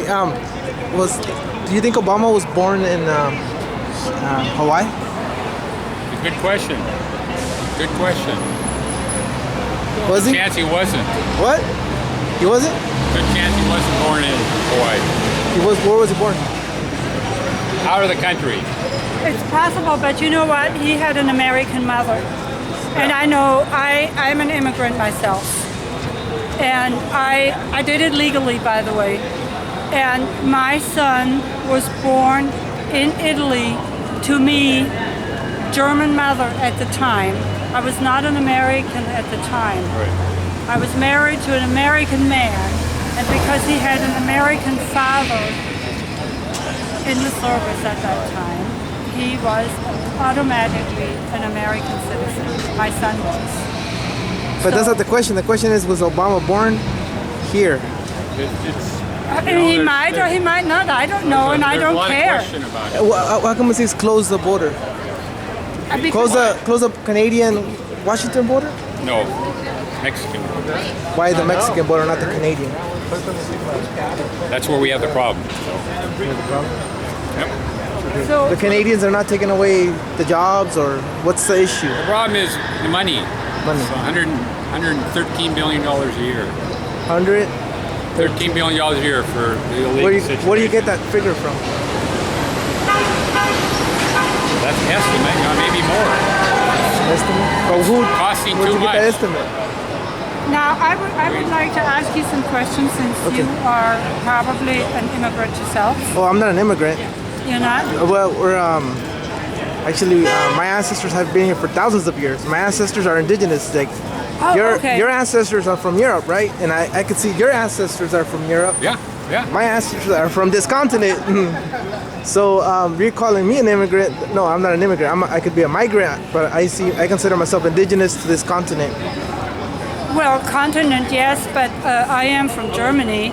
Hey, do you think Obama was born in Hawaii? Good question. Good question. Was he? Good chance he wasn't. What? He wasn't? Good chance he wasn't born in Hawaii. He was. Where was he born? Out of the country. It's possible, but you know what? He had an American mother. And I know I'm an immigrant myself. And I did it legally, by the way. And my son was born in Italy to me, German mother at the time. I was not an American at the time. Right. I was married to an American man, and because he had an American father in the service at that time, he was automatically an American citizen. My son was. But that's not the question. The question is, was Obama born here? He might or he might not. I don't know, and I don't care. There's a lot of question about it. How come it says close the border? Close the Canadian-Washington border? No, Mexican. Why the Mexican border, not the Canadian? That's where we have the problem. Yep. So, The Canadians are not taking away the jobs, or what's the issue? The problem is the money. Money. $113 billion a year. 100? $13 billion a year for the illegal situation. Where do you get that figure from? That's an estimate, maybe more. Estimate? But Costing where'd too you get much. that estimate? now I would like to ask you some questions since you are probably an immigrant yourself. Oh, I'm not an immigrant. You're not? Well, we're actually my ancestors have been here for thousands of years. My ancestors are indigenous. Like your ancestors are from Europe, right? And I could see your ancestors are from Europe. Yeah, yeah. My ancestors are from this continent. So you're calling me an immigrant? No, I'm not an immigrant. I could be a migrant, but I consider myself indigenous to this continent. Well, continent, yes, but I am from Germany,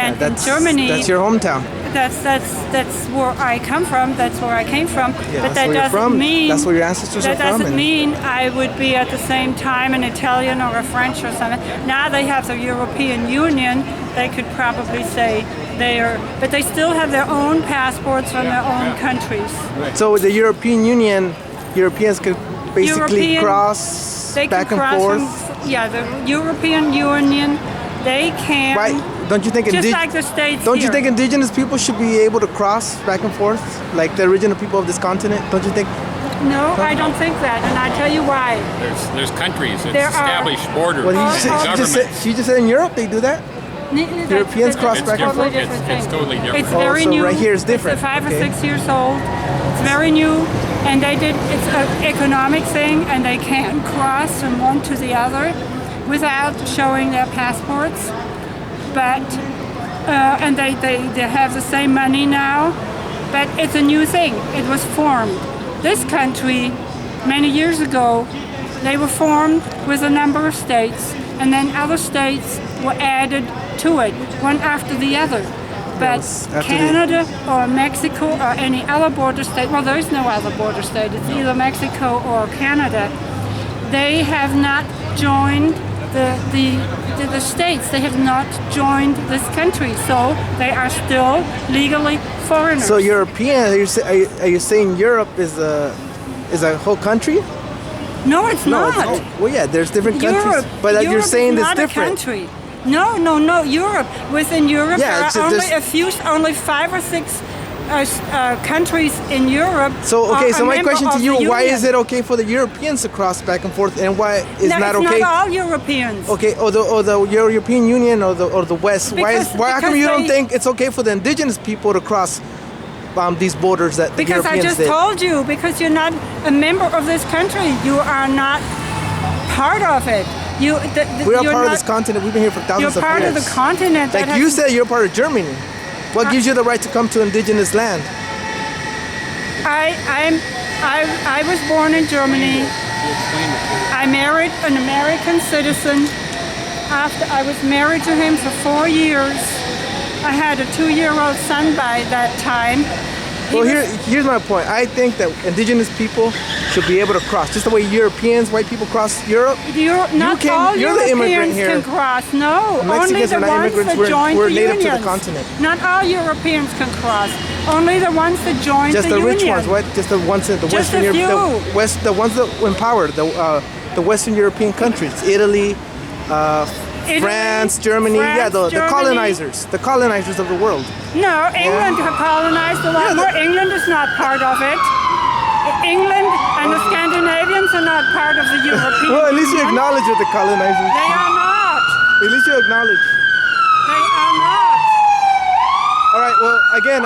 and in Germany, that's your hometown. That's where I come from. That's where I came from. Yeah, but that doesn't mean that's where your ancestors are from. That doesn't mean I would be at the same time an Italian or a French or something. Now they have the European Union. They could probably say they are, but they still have their own passports from their own countries. Right. So with the European Union, Europeans could basically cross back and forth. The European Union, they can. Right? Don't you think just like the states Don't here. you think indigenous people should be able to cross back and forth like the original people of this continent? Don't you think? No, I don't think that, and I tell you why. There's countries that There are- established borders Well, and governments. she just said in Europe they do that. Europeans cross It's back and different. forth. It's totally different. It's very so new. right here is different. It's 5 Okay. or 6 years old. It's very new, and it's an economic thing, and they can cross from one to the other without showing their passports. But and they have the same money now, but it's a new thing. It was formed. This country, many years ago, they were formed with a number of states, and then other states were added to it, one after the other. But Canada or Mexico or any other border state, well, there is no other border state. It's either Mexico or Canada. They have not joined the states. They have not joined this country, so they are still legally foreigners. So European? Are you saying Europe is a whole country? No, it's not. Well, yeah, there's different countries, but Europe you're saying is it's not different. A country. No, Europe. Within Europe, Yeah, there are only 5 or 6 countries in Europe. So my question to you: why is it? it okay for the Europeans to cross back and forth, and why is not okay? It's not all Europeans. Okay, or the European Union or the West. Why how come you don't think it's okay for the indigenous people to cross these borders that the Because Europeans I just did? told you, because you're not a member of this country, you are not part of it. We are part of this continent. We've been here for thousands of years. You're part of the continent. Like you said, you're part of Germany. What gives you the right to come to indigenous land? I was born in Germany. I married an American citizen. After I was married to him for 4 years, I had a 2-year-old son by that time. Well, here's my point. I think that indigenous people should be able to cross, just the way Europeans, white people cross Europe. Not all you're the immigrant Europeans here. can cross. No, Mexicans only are the not ones immigrants. that joined We're the native unions. to the continent. Not all Europeans can cross. Only the ones that joined Just the the rich union. ones. What? Just the ones in the Just Western a Europe, few. the ones that empowered the Western European countries, Italy, France, Germany. The colonizers, the colonizers of the world. No, England colonized a lot more. England is not part of it. England and the Scandinavians are not part of the European Well, at least you Union. acknowledge with the colonizers. They are not. At least you acknowledge. They are not. All right. Well, again,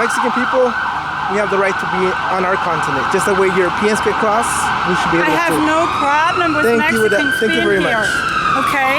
Mexican people, we have the right to be on our continent. Just the way Europeans can cross, we should be able I to. have no problem with Thank you Mexicans very being here. much. Okay?